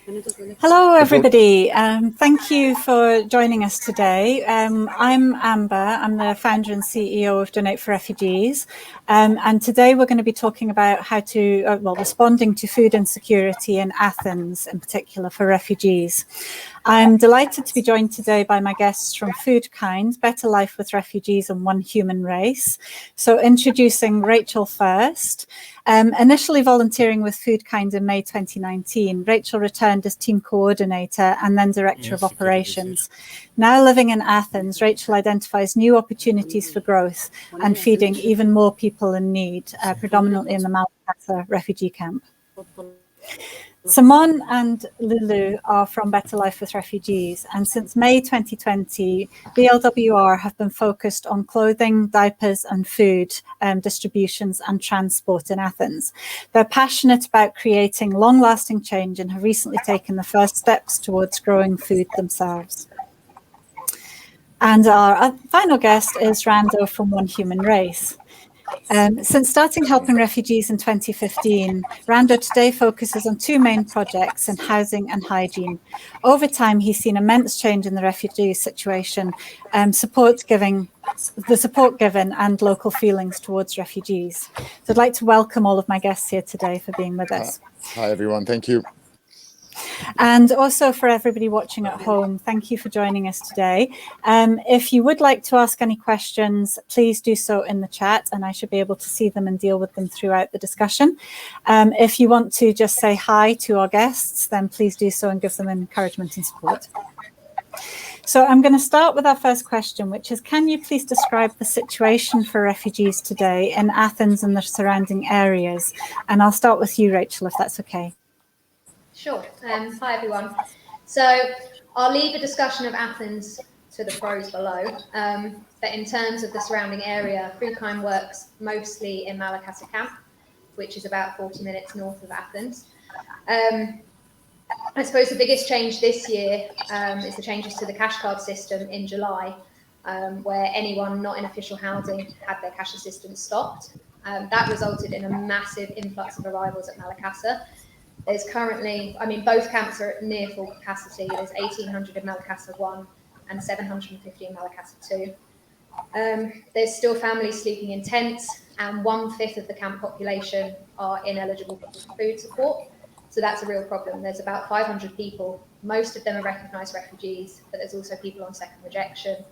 Hello, everybody. Thank you for joining us today. I'm Amber. I'm the founder and CEO of Donate for Refugees. And today we're going to be talking about how to, responding to food insecurity in Athens, in particular for refugees. I'm delighted to be joined today by my guests from foodKIND, Better Life with Refugees and One Human Race. So introducing Rachel first. Initially volunteering with foodKIND in May 2019, Rachel returned as team coordinator and then director of operations. Now living in Athens, Rachel identifies new opportunities for growth and feeding even more people in need, predominantly in the Malakasa refugee camp. Simon and Lulu are from Better Life with Refugees, and since May 2020, BLWR have been focused on clothing, diapers and food distributions and transport in Athens. They're passionate about creating long-lasting change and have recently taken the first steps towards growing food themselves. And our final guest is Rando from One Human Race. Since starting helping refugees in 2015, Rando today focuses on two main projects in housing and hygiene. Over time, he's seen immense change in the refugee situation, the support given and local feelings towards refugees. So I'd like to welcome all of my guests here today for being with us. Hi, everyone. Thank you. And also for everybody watching at home, thank you for joining us today. If you would like to ask any questions, please do so in the chat and I should be able to see them and deal with them throughout the discussion. If you want to just say hi to our guests, then please do so and give them encouragement and support. So I'm going to start with our first question, which is, can you please describe the situation for refugees today in Athens and the surrounding areas? And I'll start with you, Rachel, if that's okay. Sure. Hi, everyone. So I'll leave the discussion of Athens to the pros below. But in terms of the surrounding area, foodKIND works mostly in Malakasa camp, which is about 40 minutes north of Athens. I suppose the biggest change this year is the changes to the cash card system in July, where anyone not in official housing had their cash assistance stopped. That resulted in a massive influx of arrivals at Malakasa. There's currently, both camps are at near full capacity. There's 1,800 in Malakasa 1 and 750 in Malakasa 2. There's still families sleeping in tents, and 1/5 of the camp population are ineligible for food support. So that's a real problem. There's about 500 people. Most of them are recognised refugees, but there's also people on second rejection,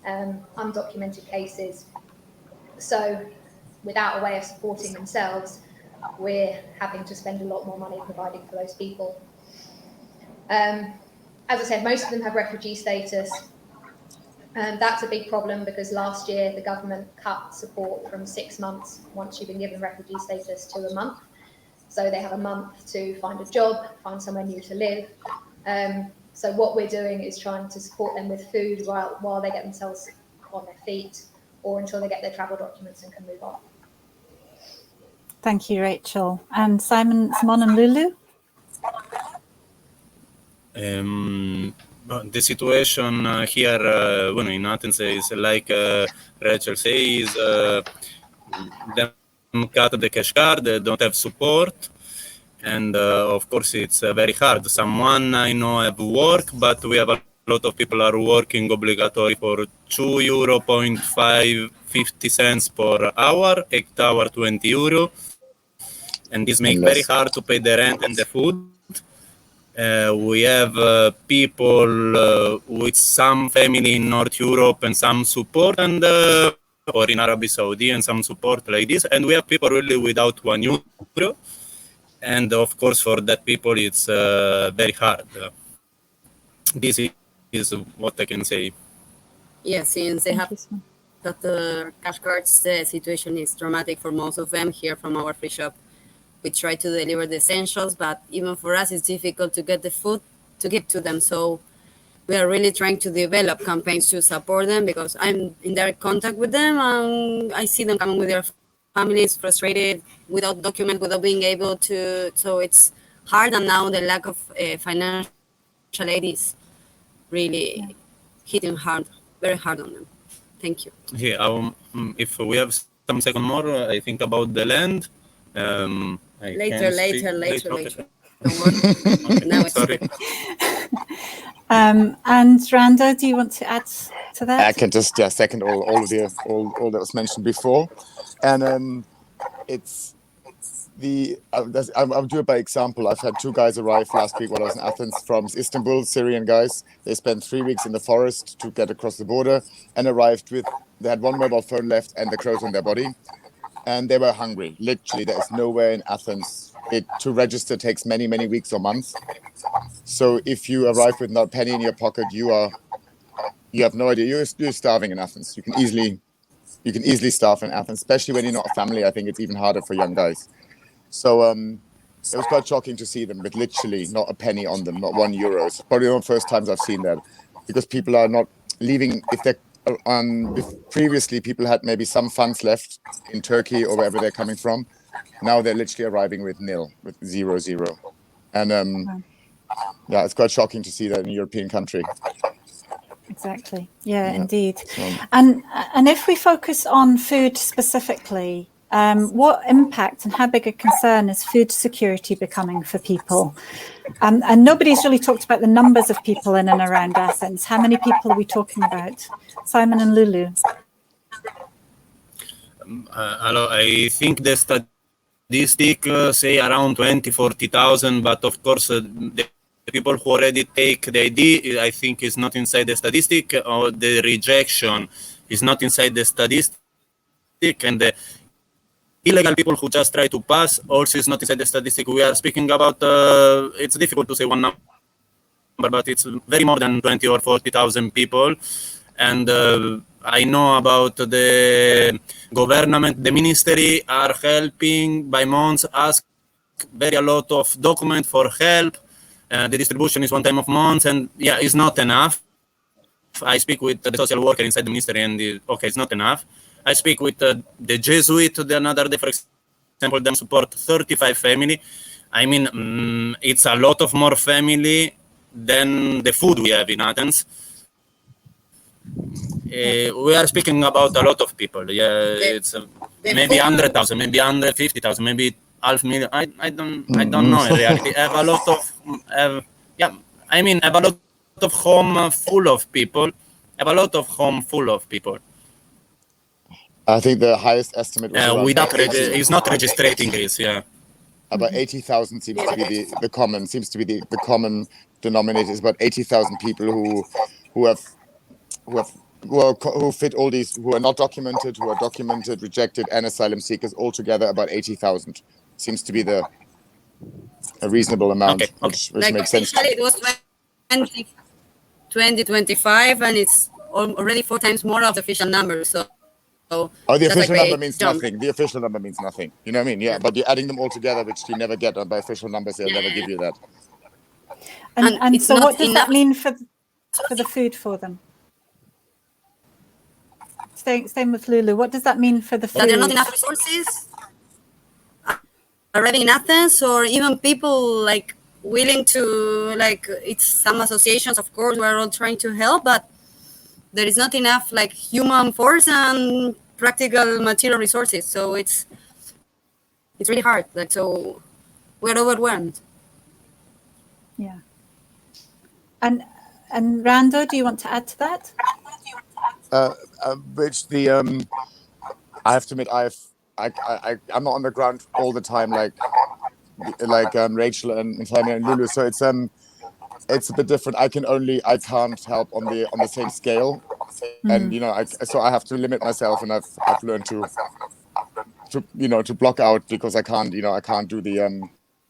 undocumented cases. So without a way of supporting themselves, we're having to spend a lot more money providing for those people. As I said, most of them have refugee status. That's a big problem because last year the government cut support from 6 months once you've been given refugee status to a month. So they have a month to find a job, find somewhere new to live. So what we're doing is trying to support them with food while they get themselves on their feet or until they get their travel documents and can move on. Thank you, Rachel. And Simon and Lulu? The situation here in Athens is like Rachel says, them cut the cash card, they don't have support. And of course, it's very hard. Someone I know have work, but we have a lot of people are working obligatory for €2.50 per hour, 8 hour, €20. And this makes very hard to pay the rent and the food. We have people with some family in North Europe and some support, and or in Arabi Saudi and some support like this. And we have people really without €1. And of course, for that people, it's very hard. This is what I can say. Yes, since they have got the cash cards, the situation is dramatic for most of them here from our free shop. We try to deliver the essentials, but even for us, it's difficult to get the food to give to them. So we are really trying to develop campaigns to support them because I'm in direct contact with them and I see them coming with their families frustrated, without documents, without being able to. So it's hard, and now the lack of financial aid is really hitting hard, very hard on them. Thank you. Yeah, if we have some second more, I think about the land. Later. Okay. Now it's Sorry. And Rando, do you want to add to that? I can just second all that was mentioned before, and it's I'll do it by example. I've had two guys arrive last week while I was in Athens from Istanbul, Syrian guys. They spent 3 weeks in the forest to get across the border and arrived they had one mobile phone left and the clothes on their body. And they were hungry. Literally, there is nowhere in Athens. To register takes many, many weeks or months. So if you arrive with not a penny in your pocket, you have no idea. You're starving in Athens. You can easily starve in Athens, especially when you're not a family. I think it's even harder for young guys. So it was quite shocking to see them with literally not a penny on them, not €1. It's probably one of the first times I've seen that, because people are not leaving. Previously people had maybe some funds left in Turkey or wherever they're coming from. Now they're literally arriving with nil, with 0. And yeah, it's quite shocking to see that in a European country. Exactly. Yeah, indeed. And if we focus on food specifically, what impact and how big a concern is food security becoming for people? And nobody's really talked about the numbers of people in and around Athens. How many people are we talking about? Simon and Lulu. I think the statistic say around 40,000, but of course the people who already take the ID, I think, is not inside the statistic, or the rejection is not inside the statistic, and the illegal people who just try to pass also is not inside the statistic. We are speaking about, it's difficult to say one number, but it's very more than 20 or 40,000 people. And I know about the government, the ministry are helping by months, ask a lot of document for help. The distribution is one time of months, and yeah, it's not enough. I speak with the social worker inside the ministry, and okay, it's not enough. I speak with the Jesuit the another day, for example, them support 35 family. I mean, it's a lot of more family than the food we have in Athens. We are speaking about a lot of people. Yeah, it's maybe 100,000, maybe 150,000, maybe 500,000. I don't know in reality. I have a lot of have a lot of home full of people. I think the highest estimate was without it's not registering this. Yeah, about 80,000 seems to be the common denominator. Is about 80,000 people who fit all these, who are not documented, who are documented, rejected, and asylum seekers altogether. About 80,000 seems to be a reasonable amount, okay. which makes sense. It was 2025, and it's already 4 times more of the official number. So the official number means nothing. The official number means nothing. You know what I mean? Yeah, but you're adding them all together, which you never get by official numbers. They'll never give you that. And so what does that mean for the food for them? Staying with Lulu, what does that mean for the food? That there are not enough resources already in Athens, or even people willing to, it's some associations, of course, we're all trying to help, but there is not enough human force and practical material resources. So it's really hard. So we're overwhelmed. Yeah. And Rando, do you want to add to that? I have to admit, I'm not on the ground all the time like Rachel and Simon and Lulu. So it's a bit different. I can't help on the same scale, and so I have to limit myself, and I've learned to block out, because I can't do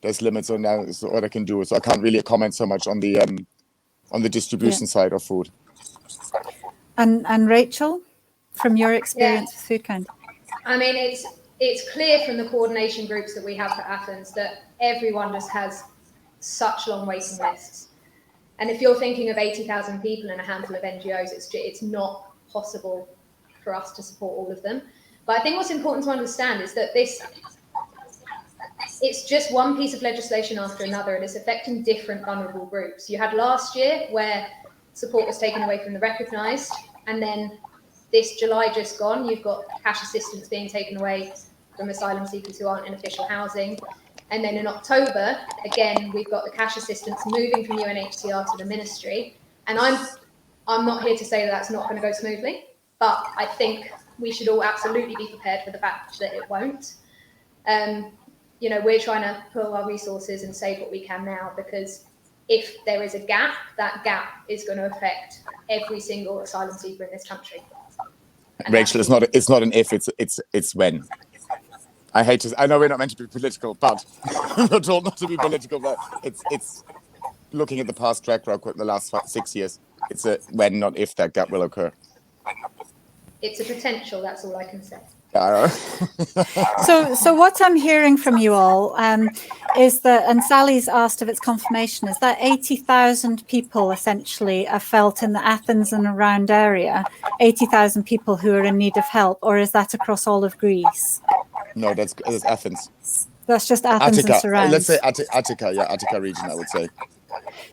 there's limits on what I can do. So I can't really comment so much on the distribution side of food. And Rachel, from your experience with foodKIND? I mean, it's clear from the coordination groups that we have for Athens that everyone just has such long waiting lists. And if you're thinking of 80,000 people and a handful of NGOs, it's not possible for us to support all of them. But I think what's important to understand is that it's just one piece of legislation after another, and it's affecting different vulnerable groups. You had last year where support was taken away from the recognised, and then this July just gone, you've got cash assistance being taken away from asylum seekers who aren't in official housing. And then in October, again, we've got the cash assistance moving from UNHCR to the ministry. And I'm not here to say that that's not going to go smoothly, but I think we should all absolutely be prepared for the fact that it won't. We're trying to pull our resources and save what we can now, because if there is a gap, that gap is going to affect every single asylum seeker in this country. And Rachel, it's not an if, it's when. I know we're not meant to be political, but we're told not to be political, but it's looking at the past track record in the last 6 years. It's a when, not if, that gap will occur. It's a potential, that's all I can say. So what I'm hearing from you all is that, and Sally's asked if it's confirmation, is that 80,000 people essentially are felt in the Athens and around area, 80,000 people who are in need of help, or is that across all of Greece? No, that's Athens. That's just Athens Attica. and surrounds. Let's say Attica, Attica region, I would say.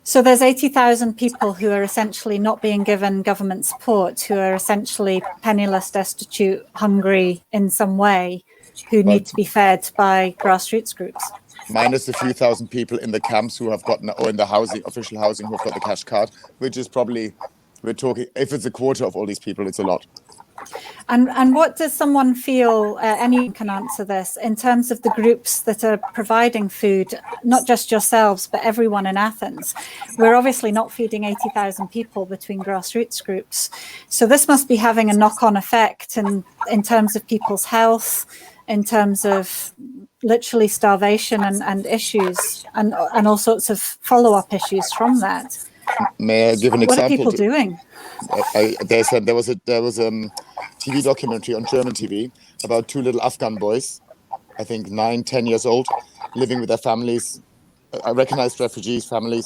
So there's 80,000 people who are essentially not being given government support, who are essentially penniless, destitute, hungry in some way, who need to be fed by grassroots groups. Minus a few thousand people in the camps who have gotten, or in the official housing, who have got the cash card, which is probably, we're talking, if it's a quarter of all these people, it's a lot. And what does someone feel, anyone can answer this, in terms of the groups that are providing food, not just yourselves, but everyone in Athens? We're obviously not feeding 80,000 people between grassroots groups. So this must be having a knock-on effect in terms of people's health, in terms of literally starvation and issues, and all sorts of follow-up issues from that. May I give an example? What are people doing? There was a TV documentary on German TV about two little Afghan boys, I think 9-10 years old, living with their families, recognized refugees families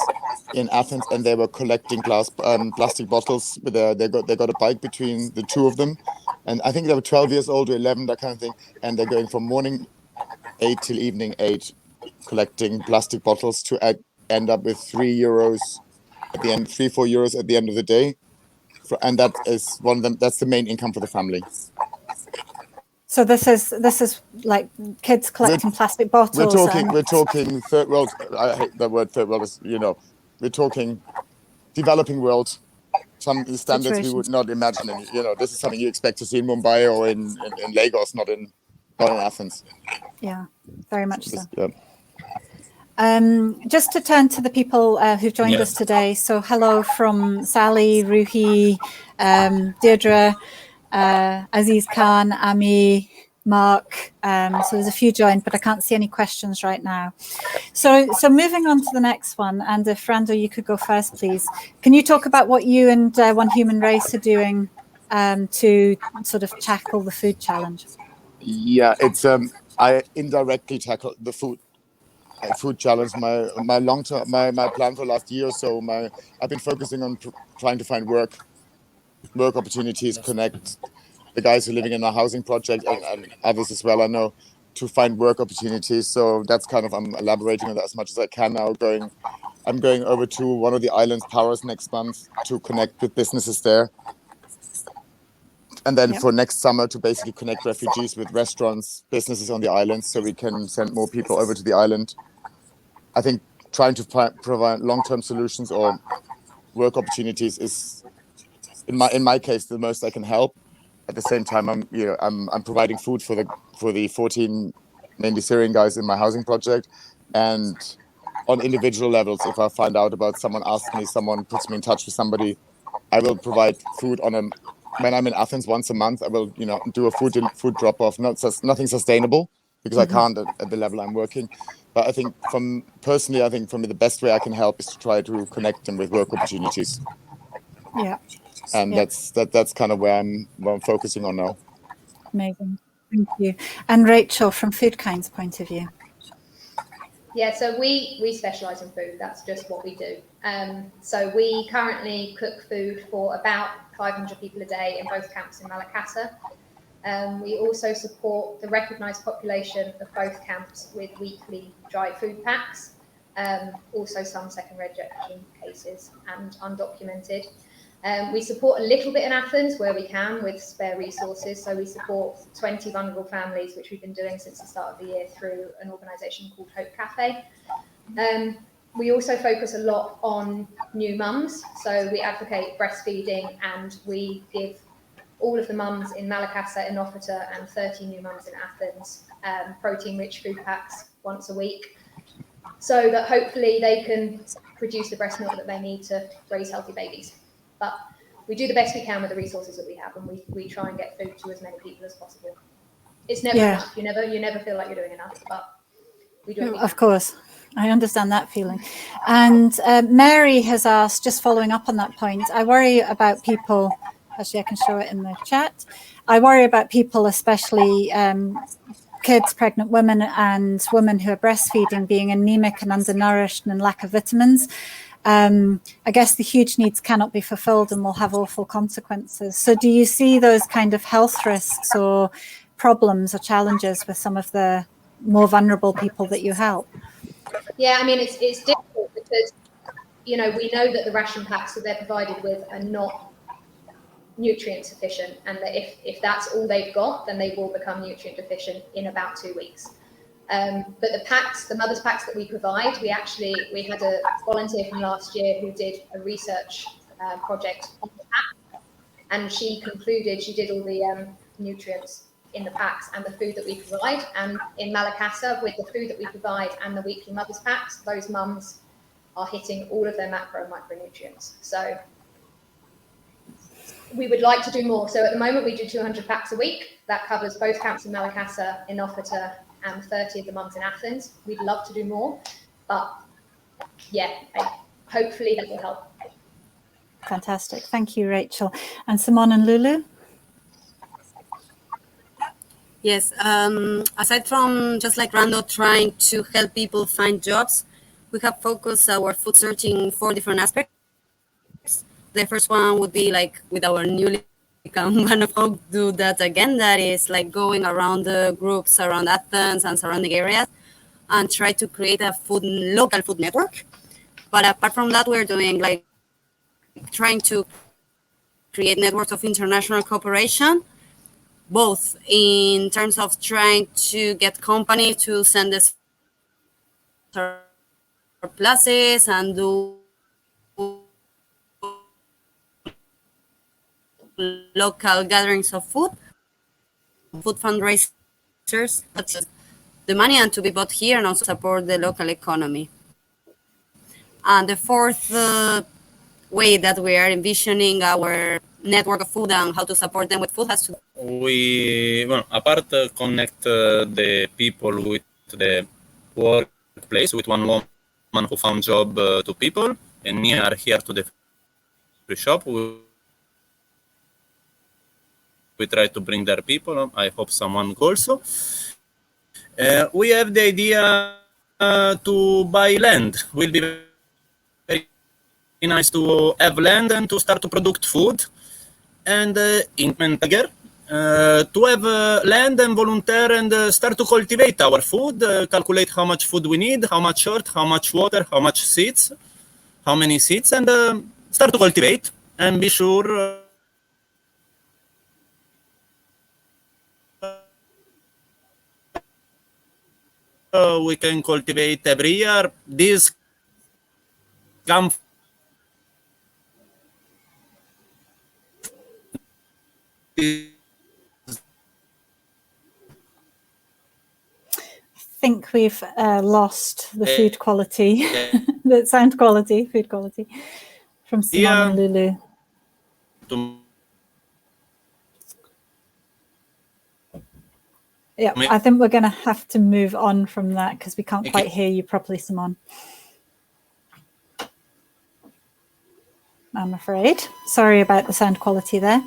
in Athens, and they were collecting plastic bottles. They got a bike between the two of them, and I think they were 12 years old or 11, that kind of thing, and they're going from morning 8 till evening 8, collecting plastic bottles to end up with €3 at the end, 3-4 euros at the end of the day. And that is one of them. That's the main income for the family. So this is like kids collecting plastic bottles. We're talking third world. I hate the word third world. We're talking developing world. Some standards we would not imagine. This is something you expect to see in Mumbai or in Lagos, not in Athens. Yeah, very much so. Yeah. Just to turn to the people who've joined us today. So hello from Sally, Ruhi, Deirdre, Aziz Khan, Ami, Mark. So there's a few joined, but I can't see any questions right now. So moving on to the next one, and if Rando, you could go first, please. Can you talk about what you and One Human Race are doing to sort of tackle the food challenge? Yeah, it's I indirectly tackle the food challenge. My long term, my plan for last year or so, I've been focusing on trying to find work opportunities, connect the guys who are living in a housing project and others as well, I know, to find work opportunities. So that's kind of, I'm elaborating on that as much as I can now. I'm going over to one of the islands, Powers, next month to connect with businesses there. And then for next summer to basically connect refugees with restaurants, businesses on the island, so we can send more people over to the island. I think trying to provide long-term solutions or work opportunities is, in my case, the most I can help. At the same time, I'm providing food for the 14 mainly Syrian guys in my housing project, and on individual levels, if I find out about someone puts me in touch with somebody, I will provide food when I'm in Athens once a month. I will do a food drop-off. Nothing sustainable, because I can't at the level I'm working. But I think for me, the best way I can help is to try to connect them with work opportunities. Yeah. And that's kind of where I'm focusing on now. Amazing. Thank you. And Rachel, from foodKIND's point of view. Yeah, so we specialise in food. That's just what we do. So we currently cook food for about 500 people a day in both camps in Malakata. We also support the recognised population of both camps with weekly dry food packs, also some second rejection cases and undocumented. We support a little bit in Athens where we can with spare resources. So we support 20 vulnerable families, which we've been doing since the start of the year through an organisation called Hope Cafe. We also focus a lot on new mums. So we advocate breastfeeding, and we give all of the mums in Malakasa, Enofita, and 30 new mums in Athens protein-rich food packs once a week, so that hopefully they can produce the breast milk that they need to raise healthy babies. But we do the best we can with the resources that we have, and we try and get food to as many people as possible. It's never enough. You never feel like you're doing enough, but we do it. Of course. I understand that feeling. And Mary has asked, just following up on that point, I worry about people, actually I can show it in the chat. I worry about people, especially kids, pregnant women and women who are breastfeeding, being anemic and undernourished and in lack of vitamins. I guess the huge needs cannot be fulfilled and will have awful consequences. So do you see those kind of health risks or problems or challenges with some of the more vulnerable people that you help? Yeah, I mean, it's difficult because, we know that the ration packs that they're provided with are not nutrient sufficient, and that if that's all they've got, then they will become nutrient deficient in about 2 weeks. But the mother's packs that we provide, we had a volunteer from last year who did a research project on the pack, and she did all the nutrients in the packs and the food that we provide. And in Malakasa, with the food that we provide and the weekly mother's packs, those mums are hitting all of their macro and micronutrients. So we would like to do more. So at the moment we do 200 packs a week. That covers both camps in Malakasa, Enofita, and 30 of the mums in Athens. We'd love to do more, but yeah, hopefully that will help. Fantastic. Thank you, Rachel. And Simon and Lulu? Yes, aside from just like Rando trying to help people find jobs, we have focused our food searching in 4 different aspects. The first one would be like with our newly become one of Hope do that again. That is like going around the groups around Athens and surrounding areas and try to create a local food network. But apart from that, we're doing like trying to create networks of international cooperation, both in terms of trying to get companies to send us surpluses and do local gatherings of food fundraisers, the money and to be bought here and also support the local economy. And the fourth way that we are envisioning our network of food and how to support them with food has to connect the people with the workplace, with one woman who found job to people, and near here to the free shop. We try to bring their people. I hope someone also. We have the idea to buy land. Will be very nice to have land and to start to produce food. And in Mentager, to have land and volunteer and start to cultivate our food, calculate how much food we need, how much earth, how much water, how much seeds, how many seeds, and start to cultivate and be sure we can cultivate every year. This come I think we've lost the food quality, the sound quality, food quality from Simon and Lulu. Yeah, I think we're going to have to move on from that because we can't quite hear you properly, Simon. I'm afraid. Sorry about the sound quality there.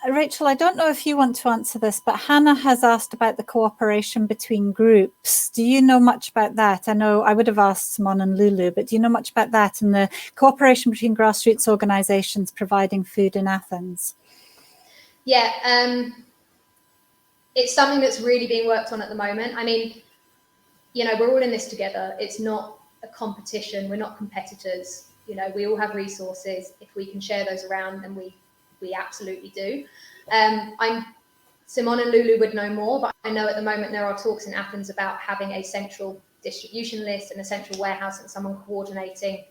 Rachel, I don't know if you want to answer this, but Hannah has asked about the cooperation between groups. Do you know much about that? I know I would have asked Simon and Lulu, but do you know much about that and the cooperation between grassroots organisations providing food in Athens? Yeah, it's something that's really being worked on at the moment. I mean, we're all in this together. It's not a competition. We're not competitors. You know, we all have resources. If we can share those around, then we absolutely do. Simon and Lulu would know more, but I know at the moment there are talks in Athens about having a central distribution list and a central warehouse and someone coordinating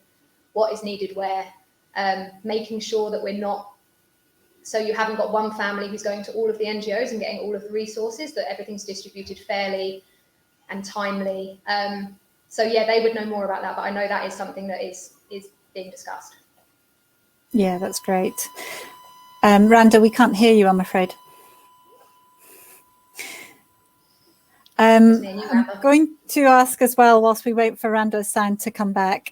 what is needed where, making sure that we're not, so you haven't got one family who's going to all of the NGOs and getting all of the resources, that everything's distributed fairly and timely. So yeah, they would know more about that, but I know that is something that is being discussed. Yeah, that's great. Rando, we can't hear you, I'm afraid. I'm going to ask as well, whilst we wait for Rando's sound to come back.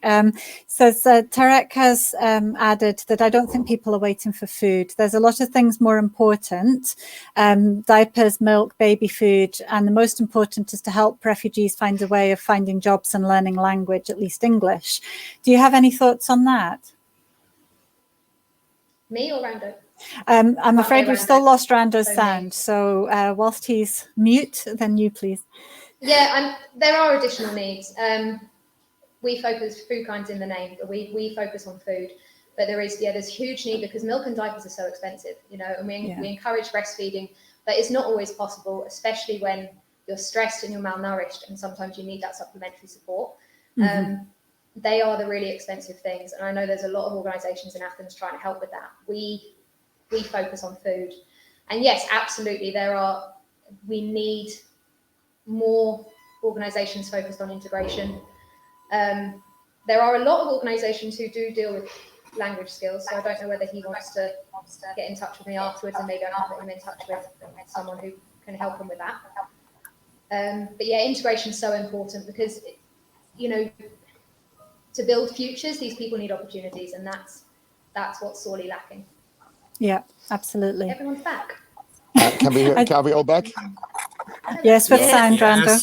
Says Tarek has added that I don't think people are waiting for food. There's a lot of things more important, diapers, milk, baby food, and the most important is to help refugees find a way of finding jobs and learning language, at least English. Do you have any thoughts on that? Me or Rando? I'm afraid we've still lost Rando's sound, so whilst he's mute, then you please. Yeah, there are additional needs. We focus, foodKIND's in the name, but we focus on food. But there's huge need because milk and diapers are so expensive, you know, and we encourage breastfeeding, but it's not always possible, especially when you're stressed and you're malnourished, and sometimes you need that supplementary support. Mm-hmm. They are the really expensive things, and I know there's a lot of organisations in Athens trying to help with that. We focus on food, and yes, absolutely, we need more organisations focused on integration. There are a lot of organisations who do deal with language skills, so I don't know whether he wants to get in touch with me afterwards, and maybe I can put him in touch with someone who can help him with that. But yeah, integration is so important because, you know, to build futures, these people need opportunities, and that's what's sorely lacking. Yeah, absolutely. Everyone's back. Can we all back? Yes, with sound, Rando.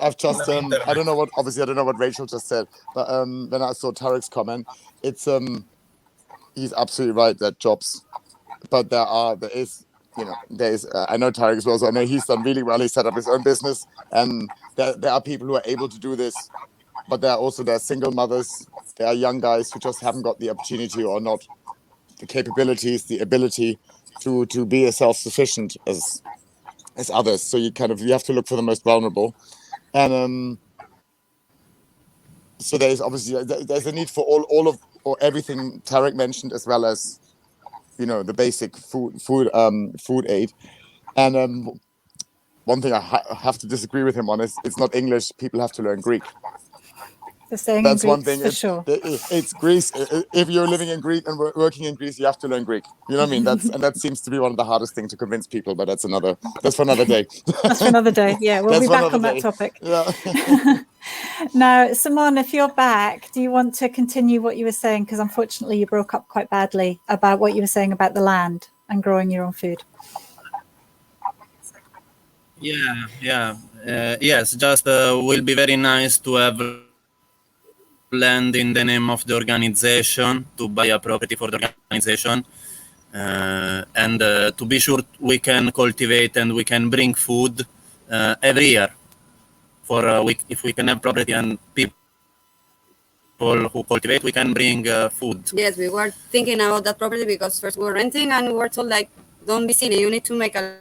I've just I don't know what Rachel just said, but when I saw Tarek's comment, it's he's absolutely right that jobs, but there is I know Tarek as well, so I know he's done really well. He set up his own business, and there are people who are able to do this, but there are single mothers, there are young guys who just haven't got the opportunity or not the capabilities, the ability to be as self-sufficient as others. So you have to look for the most vulnerable, and so there's a need for all of everything Tarek mentioned, as well as, you know, the basic food aid. And one thing I have to disagree with him on is it's not English. People have to learn Greek. That's one thing. It's Greece. If you're living in Greece and working in Greece, you have to learn Greek. You know what I mean? That seems to be one of the hardest things to convince people. But that's for another day. That's for another day. Yeah, we'll be back on that topic. Yeah. Now, Simon, if you're back, do you want to continue what you were saying? Because unfortunately, you broke up quite badly about what you were saying about the land and growing your own food. Yes. Just will be very nice to have land in the name of the organization, to buy a property for the organization, and to be sure we can cultivate and we can bring food every year. If we can have property and people who cultivate, we can bring food. Yes, we were thinking about that property because first we were renting and we were told, like, don't be silly, you need to make a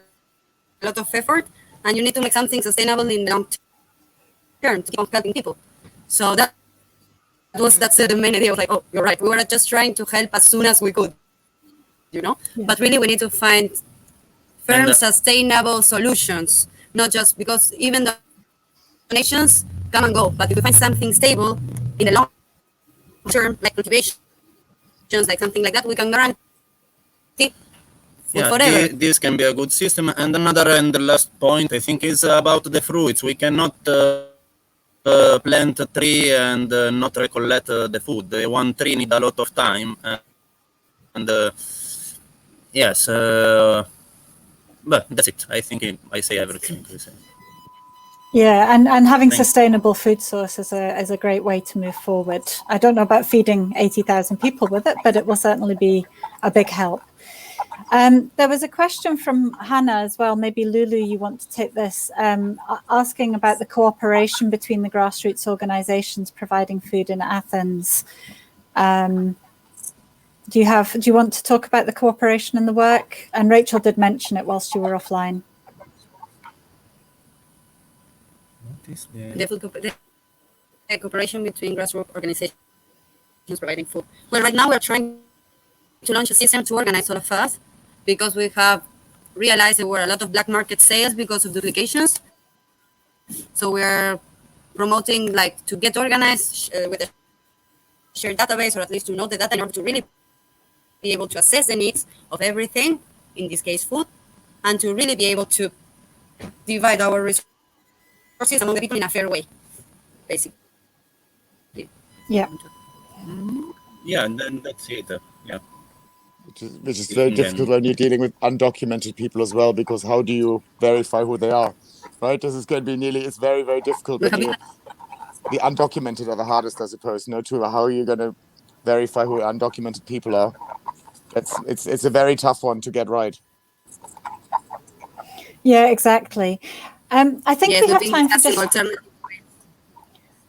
lot of effort and you need to make something sustainable in the long term to keep on helping people. So that's the main idea. Like, oh, you're right. We were just trying to help as soon as we could, you know. Yeah. But really, we need to find firm, sustainable solutions. Not just because even the donations come and go, but if we find something stable in the long term, like cultivation, like something like that, we can guarantee forever. This can be a good system. And another and the last point, I think, is about the fruits. We cannot plant a tree and not recollect the food. One tree needs a lot of time, yes, but that's it. I think I say everything. Yeah, and having sustainable food sources is a great way to move forward. I don't know about feeding 80,000 people with it, but it will certainly be a big help. There was a question from Hannah as well. Maybe Lulu, you want to take this, asking about the cooperation between the grassroots organisations providing food in Athens. Do you want to talk about the cooperation and the work? And Rachel did mention it whilst you were offline. The cooperation between grassroots organizations providing food. Well, right now we're trying to launch a system to organize all of us because we have realized there were a lot of black market sales because of duplications. So we're promoting like to get organized with a shared database, or at least to know the data in order to really be able to assess the needs of everything, in this case food, and to really be able to divide our resources among the people in a fair way, basically. Yeah. Yeah, and then that's it. Yeah. Which is very difficult when you're dealing with undocumented people as well, because how do you verify who they are, right? This is going to be it's very, very difficult. When the undocumented are the hardest, I suppose, to how are you going to verify who undocumented people are? It's a very tough one to get right. Yeah, exactly. I think we have time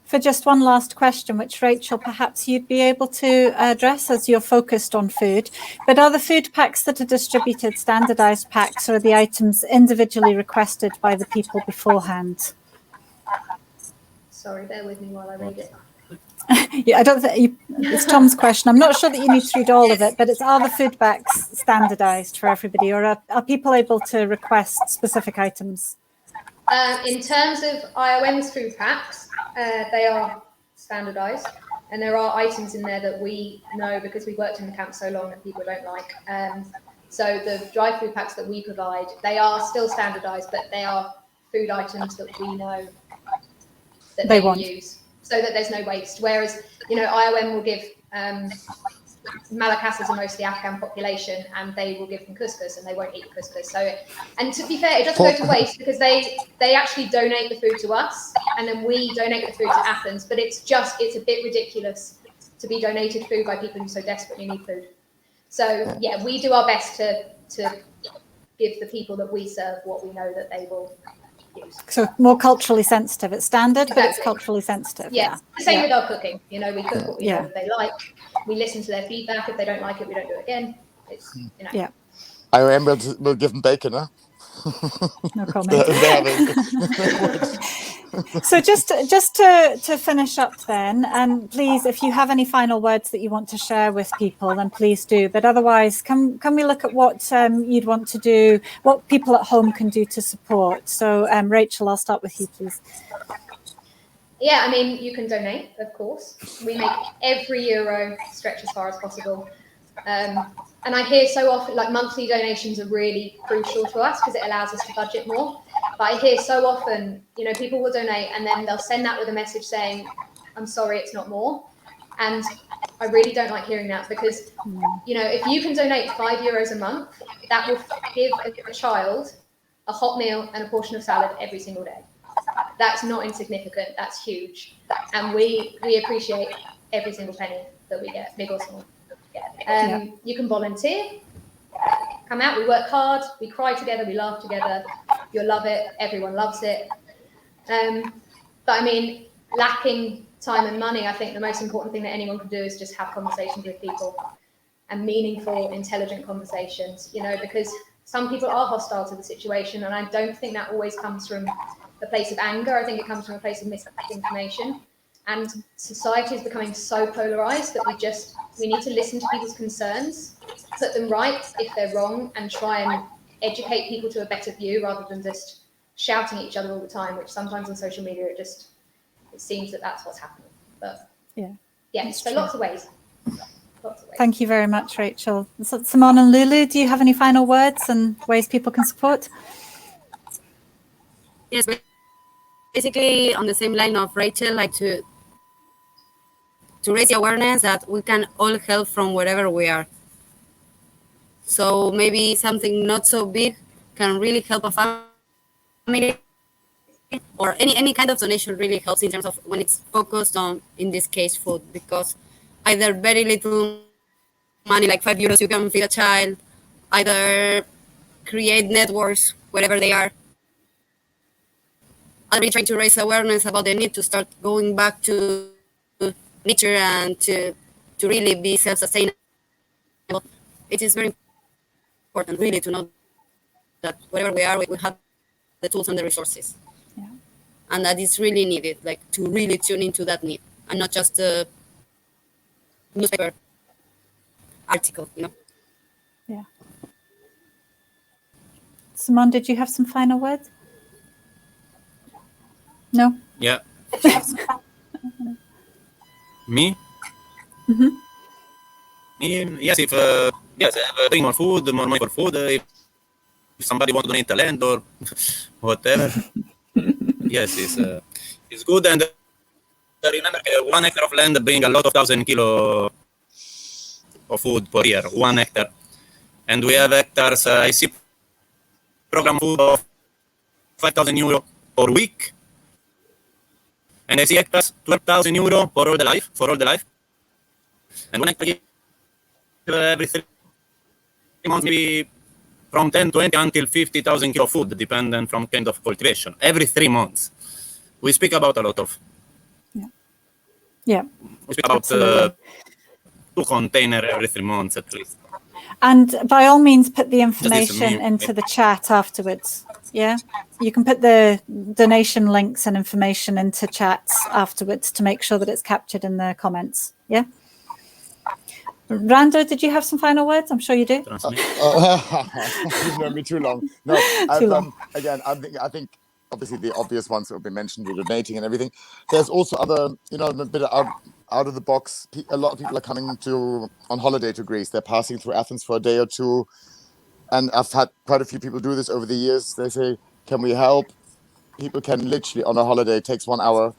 for just one last question, which Rachel, perhaps you'd be able to address as you're focused on food. But are the food packs that are distributed standardized packs, or are the items individually requested by the people beforehand? Sorry, bear with me while I read it. Yeah, I don't think it's Tom's question. I'm not sure that you need to read all of it, but are the food packs standardized for everybody, or are people able to request specific items? In terms of IOM's food packs, they are standardized, and there are items in there that we know, because we've worked in the camp so long, that people don't like. So the dry food packs that we provide, they are still standardized, but they are food items that we know that they will use, so that there's no waste. Whereas, IOM will give Malagasy are most of the Afghan population, and they will give them couscous, and they won't eat the couscous. So, and to be fair, it doesn't go to waste, because they actually donate the food to us, and then we donate the food to Athens. But it's a bit ridiculous to be donated food by people who so desperately need food. So yeah, we do our best to give the people that we serve what we know that they will use. So more culturally sensitive. It's standard, but it's culturally sensitive. Yeah. The same with our cooking. We cook what we know that they like. We listen to their feedback. If they don't like it, we don't do it again. It's Yeah. IOM will give them bacon, huh? No comment. So just to finish up then, and please, if you have any final words that you want to share with people, then please do. But otherwise, can we look at what you'd want to do, what people at home can do to support? So Rachel, I'll start with you, please. Yeah, I mean, you can donate, of course. We make every euro stretch as far as possible. And I hear so often, like, monthly donations are really crucial to us because it allows us to budget more. But I hear so often, people will donate and then they'll send that with a message saying, I'm sorry, it's not more. And I really don't like hearing that, because, if you can donate €5 a month, that will give a child a hot meal and a portion of salad every single day. That's not insignificant. That's huge. And we appreciate every single penny that we get, big or small. You can volunteer, come out, we work hard, we cry together, we laugh together, you'll love it, everyone loves it. But I mean, lacking time and money, I think the most important thing that anyone can do is just have conversations with people, and meaningful, intelligent conversations, because some people are hostile to the situation, and I don't think that always comes from a place of anger. I think it comes from a place of misinformation. And society is becoming so polarized that we need to listen to people's concerns, put them right if they're wrong, and try and educate people to a better view, rather than just shouting at each other all the time, which sometimes on social media it seems that that's what's happening. But so lots of ways. Thank you very much, Rachel. So, Simon and Lulu, do you have any final words and ways people can support? Yes, basically on the same line of Rachel, like to raise the awareness that we can all help from wherever we are. So maybe something not so big can really help a family, or any kind of donation really helps in terms of when it's focused on, in this case, food, because either very little money, like €5, you can feed a child, either create networks wherever they are, and really trying to raise awareness about the need to start going back to nature and to really be self-sustainable. It is very important really to know that wherever we are, we have the tools and the resources. Yeah. And that is really needed, like to really tune into that need and not just a newspaper article, you know. Yeah. Simon, did you have some final words? No? Yeah. Me? Mm-hmm. Me? Yes, if bring more food, more money for food. If somebody wants to donate a land or whatever, yes, it's good. And remember, 1 hectare of land bring a lot of 1,000 kilo of food per year. 1 hectare, and we have hectares. I see program food of 5,000 euro per week. And I see hectares 12,000 euro for all the life. And when I give every 3 months, maybe from 10, 20 until 50,000 kilo food, depending from kind of cultivation. Every 3 months, we speak about a lot of. Yeah. We speak about 2 containers every 3 months at least. And by all means, put the information into the chat afterwards. Yeah, you can put the donation links and information into chats afterwards to make sure that it's captured in the comments. Yeah. Rando, did you have some final words? I'm sure you do. You've known me too long. No, Too long. Again, I think obviously the obvious ones that have been mentioned, the donating and everything. There's also other, a bit out of the box. A lot of people are coming on holiday to Greece. They're passing through Athens for a day or two. And I've had quite a few people do this over the years. They say, can we help? People can literally, on a holiday, it takes 1 hour.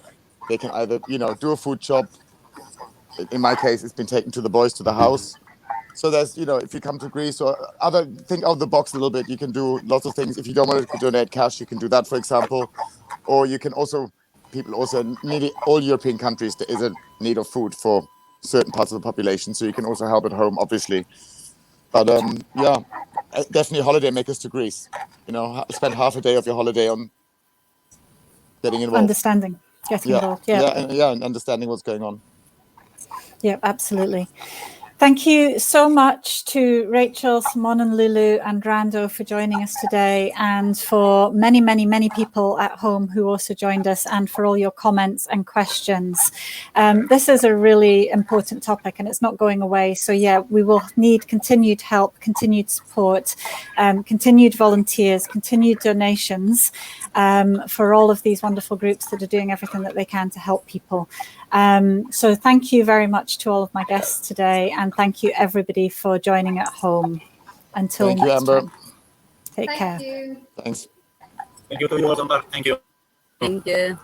They can either, do a food shop. In my case, it's been taken to the boys to the house. So there's, if you come to Greece or think out of the box a little bit, you can do lots of things. If you don't want to donate cash, you can do that, for example. Or you can people need all European countries, there is a need of food for certain parts of the population. So you can also help at home, obviously. But definitely holiday makers to Greece. Spend half a day of your holiday on getting involved. Getting involved. Yeah. And understanding what's going on. Yeah, absolutely. Thank you so much to Rachel, Simon and Lulu and Rando for joining us today, and for many, many, many people at home who also joined us, and for all your comments and questions. This is a really important topic and it's not going away. So yeah, we will need continued help, continued support, continued volunteers, continued donations for all of these wonderful groups that are doing everything that they can to help people. So thank you very much to all of my guests today, and thank you everybody for joining at home. Until next time. Take care. Thank you. Thanks. Thank you to you, Amber. Thank you. Thank you.